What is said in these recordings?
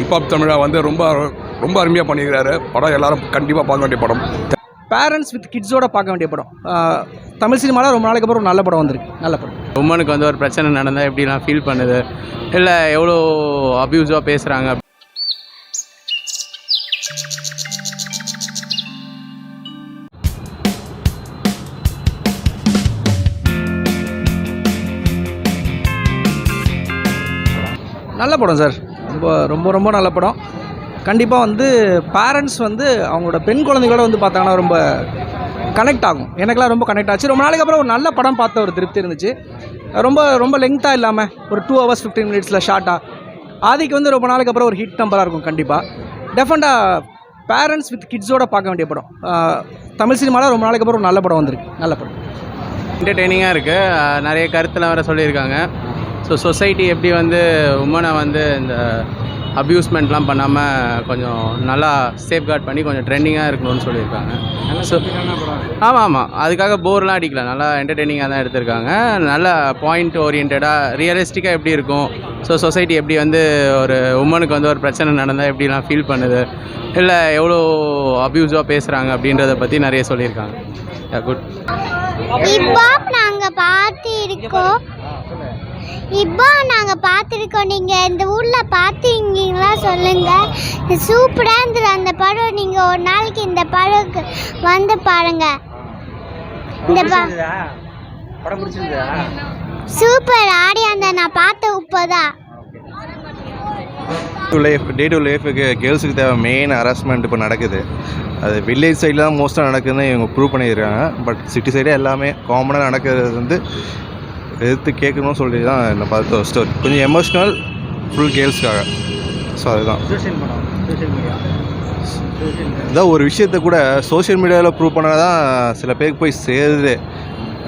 Hip hop தமிழா வந்து ரொம்ப ரொம்ப அருமையாக பண்ணியிருக்கிறாரு. படம் எல்லாரும் கண்டிப்பாக பார்க்க வேண்டிய படம். பேரண்ட்ஸ் வித் கிட்ஸோட பார்க்க வேண்டிய படம். தமிழ் சினிமாவில் ரொம்ப நாளைக்கு அப்புறம் ஒரு நல்ல படம் வந்திருக்கு. நல்ல படம். உமனுக்கு வந்து ஒரு பிரச்சனை நடந்தால் எப்படிலாம் ஃபீல் பண்ணுது, இல்லை எவ்வளோ அப்யூஸாக பேசுகிறாங்க. நல்ல படம் சார். ரொம்ப ரொம்ப ரொம்ப நல்ல படம். கண்டிப்பாக வந்து பேரண்ட்ஸ் வந்து அவங்களோட பெண் குழந்தைகளோட வந்து பார்த்தாங்கன்னா ரொம்ப கனெக்ட் ஆகும். எனக்கெல்லாம் ரொம்ப கனெக்ட் ஆச்சு. ரொம்ப நாளைக்கு அப்புறம் ஒரு நல்ல படம் பார்த்த ஒரு திருப்தி இருந்துச்சு. ரொம்ப ரொம்ப லெங்க்த்தாக இல்லாமல் ஒரு 2 hours 15 minutes ஷார்ட்டாக. ஆதிக்கு வந்து ரொம்ப நாளைக்கு அப்புறம் ஒரு ஹிட் நம்பராக இருக்கும். கண்டிப்பாக டெஃபினட்டாக பேரண்ட்ஸ் வித் கிட்ஸோட பார்க்க வேண்டிய படம். தமிழ் சினிமாவில் ரொம்ப நாளைக்கு அப்புறம் ஒரு நல்ல படம் வந்திருக்கு. நல்ல படம். என்டர்டெய்னிங்காக இருக்குது. நிறைய கருத்துலாம் வேறு சொல்லியிருக்காங்க. ஸோ சொசைட்டி எப்படி வந்து உமனை வந்து இந்த அப்யூஸ்மெண்ட்லாம் பண்ணாமல் கொஞ்சம் நல்லா சேஃப்கார்ட் பண்ணி கொஞ்சம் ட்ரெண்டிங்காக இருக்கணும்னு சொல்லியிருக்காங்க. ஸோ ஆமாம், அதுக்காக போர்லாம் அடிக்கல. நல்லா என்டர்டெய்னிங்காக தான் எடுத்திருக்காங்க. நல்ல பாயிண்ட் ஓரியன்டாக ரியலிஸ்டிக்காக எப்படி இருக்கும், ஸோ சொசைட்டி எப்படி வந்து ஒரு உமனுக்கு வந்து ஒரு பிரச்சனை நடந்தால் எப்படிலாம் ஃபீல் பண்ணுது, இல்லை எவ்வளோ அப்யூஸாக பேசுகிறாங்க அப்படின்றத பற்றி நிறைய சொல்லியிருக்காங்க. குட். நாங்கள் பார்த்துருக்கோம். நீங்கள் இந்த ஊரில் பார்த்துருக்கீங்களா சொல்லுங்கள். சூப்பராக இருந்தது அந்த படம். நீங்கள் ஒரு நாளைக்கு இந்த படத்துக்கு வந்து பாருங்கள். இந்த சூப்பர் ஆடியா அந்த நான் பார்த்த இப்போதான். டே டு லைஃபுக்கு கேர்ள்ஸுக்கு தேவை மெயின் ஹராஸ்மெண்ட் இப்போ நடக்குது. அது வில்லேஜ் சைடில் தான் மோஸ்ட்டாக நடக்குதுன்னு இவங்க ப்ரூவ் பண்ணியிருக்காங்க. பட் சிட்டி சைடே எல்லாமே காமனாக நடக்கிறது வந்து எதிர்த்து கேட்கணும்னு சொல்லி தான் என்னை பார்த்த ஒரு ஸ்டோரி. கொஞ்சம் எமோஷ்னல், ஃபுல் கேர்ள்ஸ்க்காக. ஸோ அதுதான் இதான் ஒரு விஷயத்த கூட சோஷியல் மீடியாவில் ப்ரூவ் பண்ணால் தான் சில பேருக்கு போய் சேருது.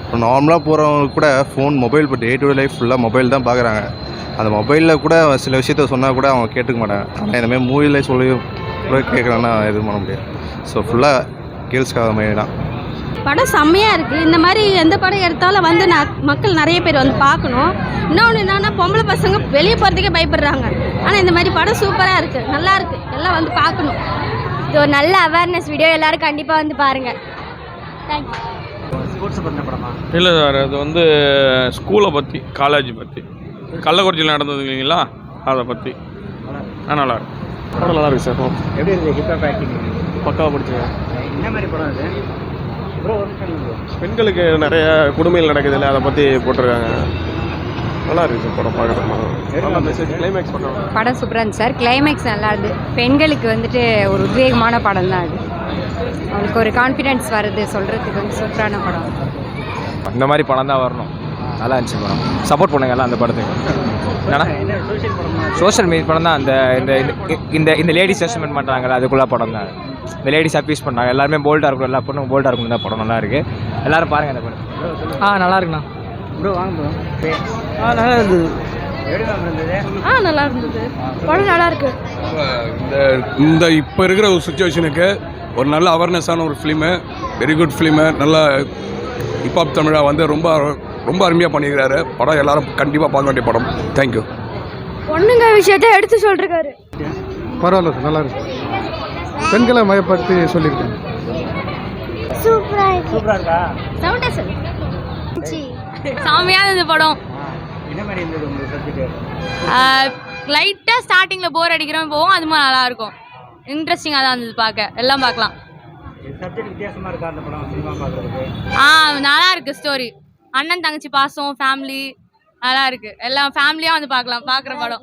இப்போ நார்மலாக போகிறவங்களுக்கு கூட மொபைல் இப்போ டே டு டே லைஃப் ஃபுல்லாக மொபைல் தான் பார்க்குறாங்க. அந்த மொபைலில் கூட சில விஷயத்த சொன்னால் கூட அவங்க கேட்டுக்க மாட்டாங்க. ஆனால் இந்தமாதிரி மூவியில் சொல்லி கூட கேட்குறாங்கன்னா எதுவும் பண்ண முடியாது. ஸோ ஃபுல்லாக கேர்ள்ஸ்க்காக மெயினாக படம் செம்மையாக இருக்குது. இந்த மாதிரி எந்த படம் எடுத்தாலும் வந்து மக்கள் நிறைய பேர் வந்து பார்க்கணும். இன்னொன்று என்னென்னா பொம்பளை பசங்க வெளியே போகிறதுக்கே பயப்படுறாங்க. ஆனால் இந்த மாதிரி படம் சூப்பராக இருக்குது, நல்லா இருக்குது, எல்லாம் வந்து பார்க்கணும். இது ஒரு நல்ல அவேர்னஸ் வீடியோ. எல்லோரும் கண்டிப்பாக வந்து பாருங்கள். தேங்க்யூ. இல்லை சார், அது வந்து ஸ்கூலை பற்றி, காலேஜ் பற்றி, கள்ளக்குறிச்சியில் நடந்தது இல்லைங்களா, அதை பற்றி. நல்லா இருக்கு. படம் நல்லா இருக்குது சார். எப்படி இருக்குது? ஹிப்ஹாப் ஆக்டிங் பக்காவாக பிடிச்சிருக்கேன். என்ன மாதிரி படம் அது? பெண்களுக்கு நிறைய கொடுமைகள் நடக்குது இல்லை, அதை பற்றி போட்டிருக்காங்க. நல்லா இருக்குது சார் படம் பார்க்குறதுக்கு. மெசேஜ் கிளைமேக்ஸ் பண்ணுறாங்க. படம் சூப்பராக இருந்துச்சு சார். கிளைமேக்ஸ் நல்லா இருந்து. பெண்களுக்கு வந்துட்டு ஒரு உத்வேகமான படம் தான் அது. அவங்களுக்கு ஒரு கான்ஃபிடென்ஸ் வருது சொல்கிறதுக்கு. வந்து சூப்பரான படம். இந்த மாதிரி படம் தான் வரணும். நல்லா இருந்துச்சு படம். சப்போர்ட் பண்ணுங்க எல்லாம் அந்த படத்துக்கு. ஏன்னா சோஷியல் மீடியா படம் தான். அந்த இந்த இந்த லேடிஸ் அசஸ்மெண்ட் பண்ணுறாங்கல்ல, அதுக்குள்ளே படம் தான். இந்த லேடிஸ் அப்யூஸ் பண்ணுறாங்க. எல்லாருமே போல்டாக இருக்கணும், எல்லா பொண்ணும் போல்டாக இருக்கணும். தான் படம் நல்லா இருக்குது. எல்லோரும் பாருங்கள் அந்த படம். நல்லா இருக்குண்ணா. ப்ரோ வாங்க ப்ரோ. நல்லா இருந்தது. நல்லா இருந்தது. படம் நல்லா இருக்கு. இந்த இப்போ இருக்கிற ஒரு சுச்சுவேஷனுக்கு ஒரு நல்ல அவேர்னஸான ஒரு ஃபிலிமு, வெரி குட் ஃபிலிமு. நல்லா ஹிப்ஹாப் தமிழா வந்து ரொம்ப ரொம்ப அருமையாக பண்ணியிருக்கிறாரு. படம் எல்லாரும் கண்டிப்பாக பார்க்க வேண்டிய படம். தேங்க்யூ. பொண்ணுங்க விஷயத்தை எடுத்து சொல்லிருக்காரு. பரவாயில்ல சார், நல்லா இருக்கு. பெண்களை மயப்படுத்தி சொல்லியிருக்கேன். சூப்பராக இருக்கா? சவுண்டா சார். சாமியாக இருந்தது படம். என்ன மாதிரி இருந்தது உங்களுக்கு சப்ஜெக்ட்? லைட்டாக ஸ்டார்டிங்கில் போர் அடிக்கிறோம் போவோம். அது மாதிரி நல்லாயிருக்கும். இன்ட்ரெஸ்டிங்காக தான் இருந்தது பார்க்க. எல்லாம் பார்க்கலாம். சப்ஜெக்ட் வித்தியாசமாக இருக்கா அந்த படம் சினிமா பார்க்குறதுக்கு? நல்லா இருக்குது ஸ்டோரி. அண்ணன் தங்கச்சி பாசம், ஃபேமிலி நல்லா இருக்குது. எல்லாம் ஃபேமிலியாக வந்து பார்க்கலாம். பார்க்குற படம்.